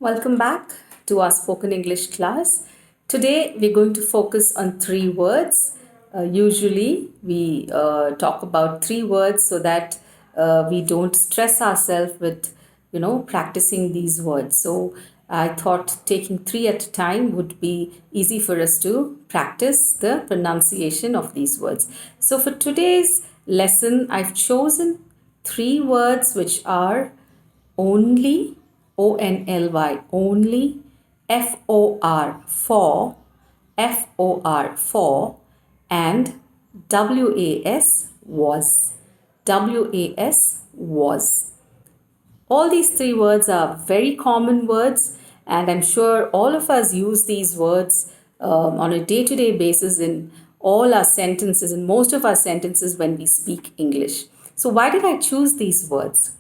Welcome back to our spoken English class. Today we're going to focus on three words. Usually we talk about three words so that we don't stress ourselves with practicing these words. So I thought taking three at a time would be easy for us to practice the pronunciation of these words. So for today's lesson, I've chosen three words which are only, only, only, for, and was, was. All these three words are very common words, and I'm sure all of us use these words on a day to day basis in all our sentences, in most of our sentences when we speak English. So, why did I choose these words?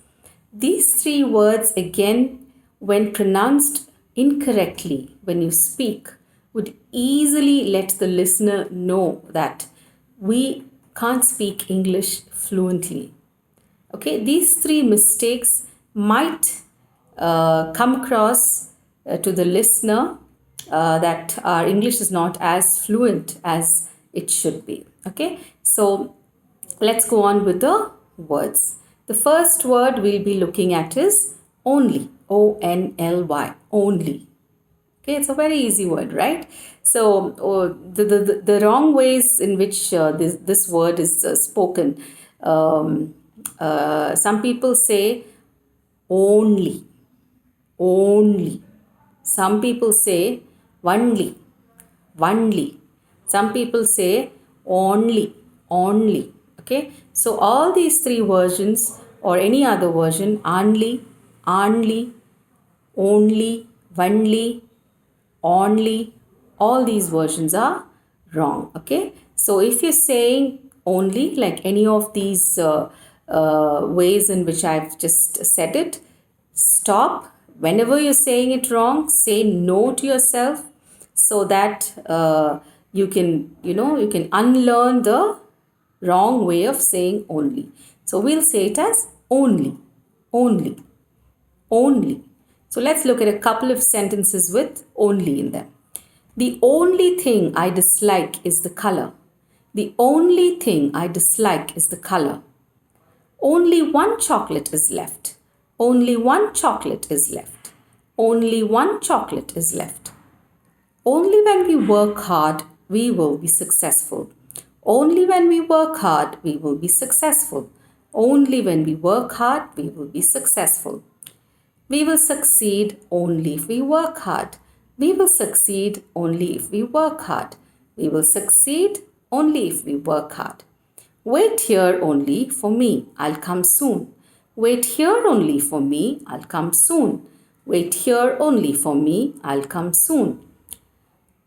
These three words, again, when pronounced incorrectly when you speak, would easily let the listener know that we can't speak English fluently. Okay, these three mistakes might come across to the listener that our English is not as fluent as it should be. Okay, so let's go on with the words. The first word we'll be looking at is only, only, only. Okay, it's a very easy word, right? So the wrong ways in which this word is spoken. Some people say only, only. Some people say only, only. Some people say only, only. Okay, so all these three versions or any other version, only, only, only, only, all these versions are wrong. Okay, so if you're saying only, like any of these ways in which I've just said it, stop. Whenever you're saying it wrong, say no to yourself so that you can unlearn the wrong way of saying only. So we'll say it as only, only, only. So let's look at a couple of sentences with only in them. The only thing I dislike is the color. The only thing I dislike is the color. Only one chocolate is left. Only one chocolate is left. Only one chocolate is left. Only when we work hard, we will be successful. Only when we work hard, we will be successful. Only when we work hard, we will be successful. We will succeed only if we work hard. We will succeed only if we work hard. We will succeed only if we work hard. Wait here only for me, I'll come soon. Wait here only for me, I'll come soon. Wait here only for me, I'll come soon.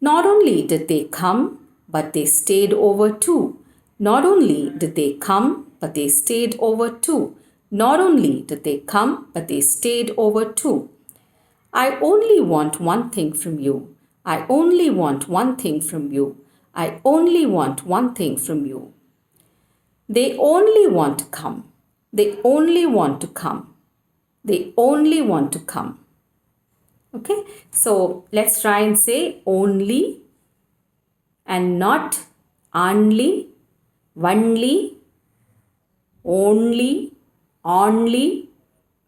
Not only did they come, but they stayed over too. Not only did they come, but they stayed over too. Not only did they come, but they stayed over too. I only want one thing from you. I only want one thing from you. I only want one thing from you. They only want to come. They only want to come. They only want to come. Okay, so let's try and say only and not only, only, only.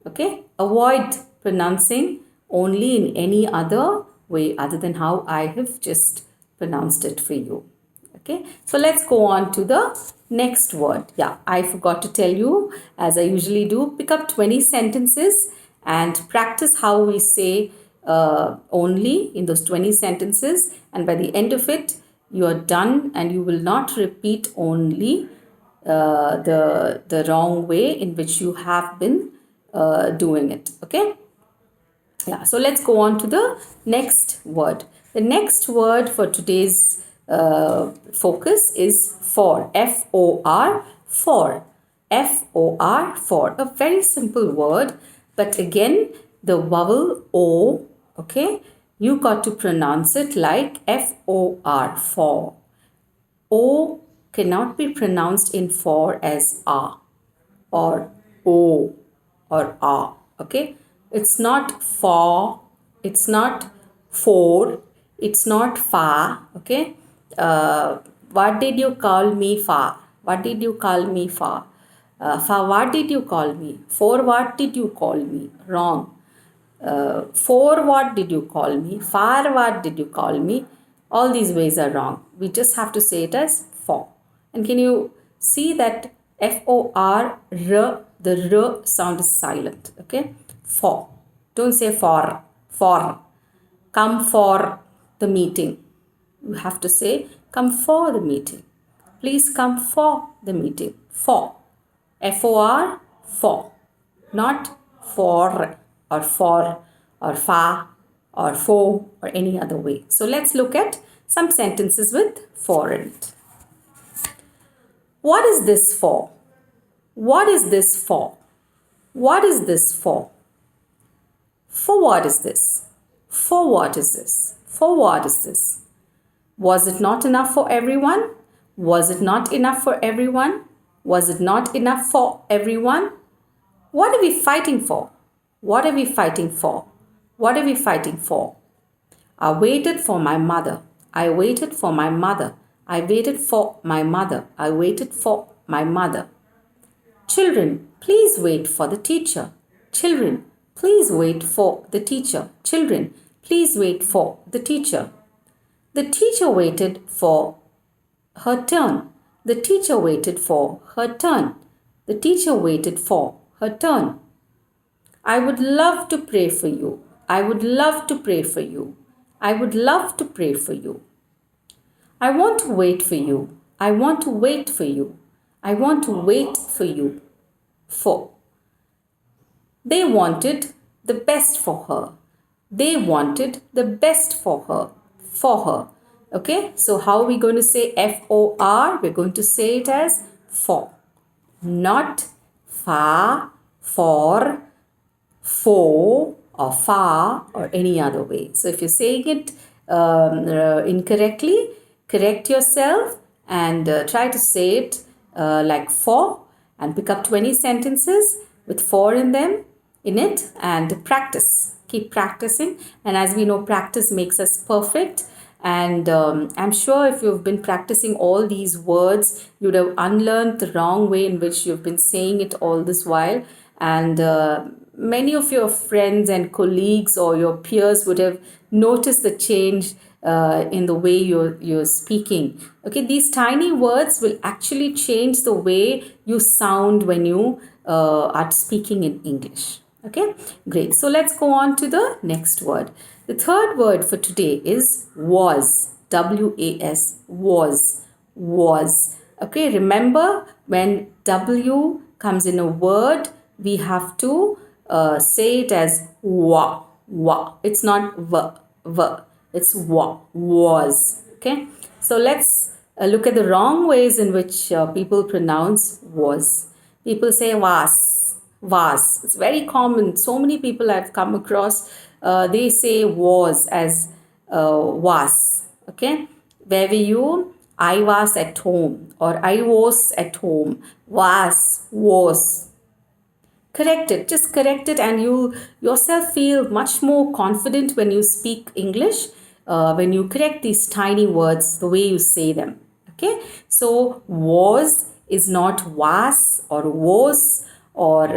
Okay, avoid pronouncing only in any other way other than how I have just pronounced it for you. Okay, so let's go on to the next word. Yeah, I forgot to tell you, as I usually do, pick up 20 sentences and practice how we say only in those 20 sentences, and by the end of it you are done and you will not repeat only the wrong way in which you have been doing it. Okay, yeah, so let's go on to the next word. The next word for today's focus is for, F-O-R, for. F-O-R, for. A very simple word, but again, the vowel O, okay, you got to pronounce it like F-O-R, for. O cannot be pronounced in for as A or O or A, okay? It's not for, It's not for. It's not far. Okay. What did you call me for? What did you call me for? For what did you call me? For what did you call me? Wrong. For what did you call me? For what did you call me? All these ways are wrong. We just have to say it as for. And can you see that FOR, the R sound is silent. Okay? For. Don't say for. For. Come for the meeting. You have to say come for the meeting. Please come for the meeting. For. FOR, for. Not for or far or for or any other way. So let's look at some sentences with for in it. What is this for? What is this for? What is this for? For what is this? For what is this? For what is this? Was it not enough for everyone? Was it not enough for everyone? Was it not enough for everyone? What are we fighting for? What are we fighting for? What are we fighting for? I waited for my mother. I waited for my mother. I waited for my mother. I waited for my mother. Children, please wait for the teacher. Children, please wait for the teacher. Children, please wait for the teacher. The teacher waited for her turn. The teacher waited for her turn. The teacher waited for her turn. I would love to pray for you. I would love to pray for you. I would love to pray for you. I want to wait for you. I want to wait for you. I want to wait for you. For. They wanted the best for her. They wanted the best for her. For her. Okay, so how are we going to say FOR? We're going to say it as for. Not far, for, or far or any other way. So if you're saying it incorrectly, correct yourself and try to say it like for, and pick up 20 sentences with for in it, and practice. Keep practicing, and as we know, practice makes us perfect. And I'm sure if you've been practicing all these words, you'd have unlearned the wrong way in which you've been saying it all this while. And many of your friends and colleagues or your peers would have noticed the change in the way you're speaking. Okay, these tiny words will actually change the way you sound when you are speaking in English. Okay, great. So let's go on to the next word. The third word for today is was. W-A-S. Was. Was. Okay, remember when W comes in a word, we have to say it as wa. Wa. It's not v. It's wa. Was. Okay, so let's look at the wrong ways in which people pronounce was. People say was. Was. It's very common. So many people I've come across, they say was as was. Okay. Where were you? I was at home, or I was at home. Was. Correct it. Just correct it, and you yourself feel much more confident when you speak English, when you correct these tiny words, the way you say them. Okay. So was is not was or was or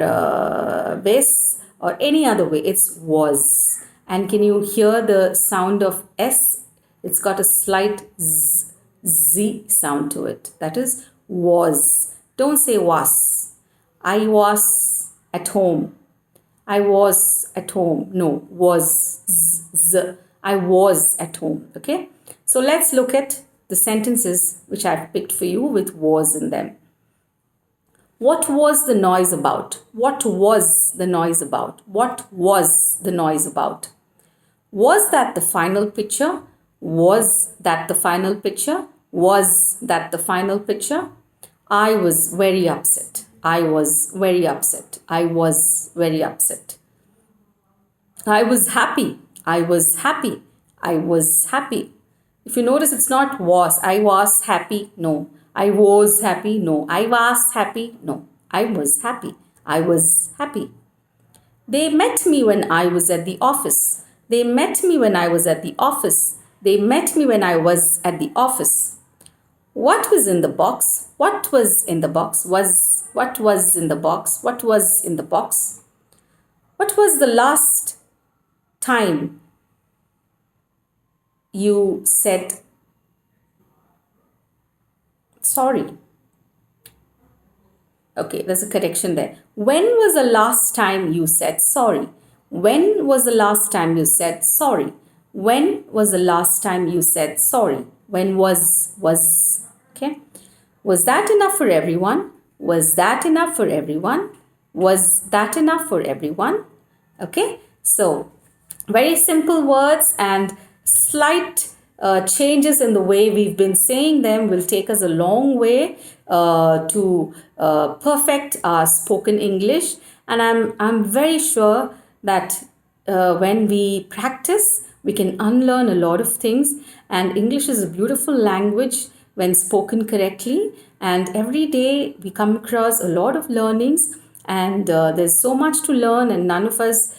this or any other way. It's was. And can you hear the sound of S? It's got a slight Z sound to it. That is was. Don't say was. I was at home. I was at home. No, was. Z. I was at home. Okay. So let's look at the sentences which I've picked for you with was in them. What was the noise about? What was the noise about? What was the noise about? Was that the final picture? Was that the final picture? Was that the final picture? I was very upset. I was very upset. I was very upset. I was happy. I was happy. I was happy. If you notice, it's not was. I was happy. No. I was happy. No. I was happy. No. I was happy. I was happy. They met me when I was at the office. They met me when I was at the office. They met me when I was at the office. What was in the box? What was in the box? What was in the box? What was in the box? What was the last time you said sorry? Okay, there's a correction there. When was the last time you said sorry? When was the last time you said sorry? When was the last time you said sorry? When was, okay? Was that enough for everyone? Was that enough for everyone? Was that enough for everyone? Okay, so very simple words and slight changes in the way we've been saying them will take us a long way to perfect our spoken English. And I'm very sure that when we practice, we can unlearn a lot of things. And English is a beautiful language when spoken correctly. And every day we come across a lot of learnings, and there's so much to learn, and none of us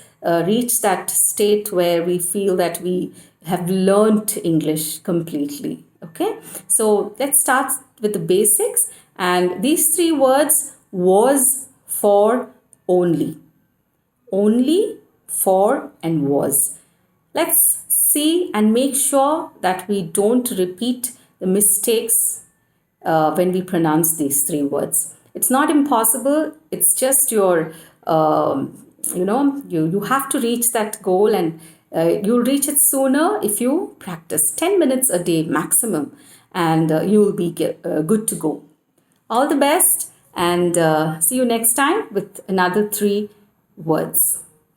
reach that state where we feel that we have learned English completely. Okay, so let's start with the basics. And these three words: was, for, only. Only, for, and was. Let's see and make sure that we don't repeat the mistakes when we pronounce these three words. It's not impossible. It's just your, you have to reach that goal, and you'll reach it sooner if you practice 10 minutes a day maximum, and you'll be good to go. All the best, and see you next time with another three words.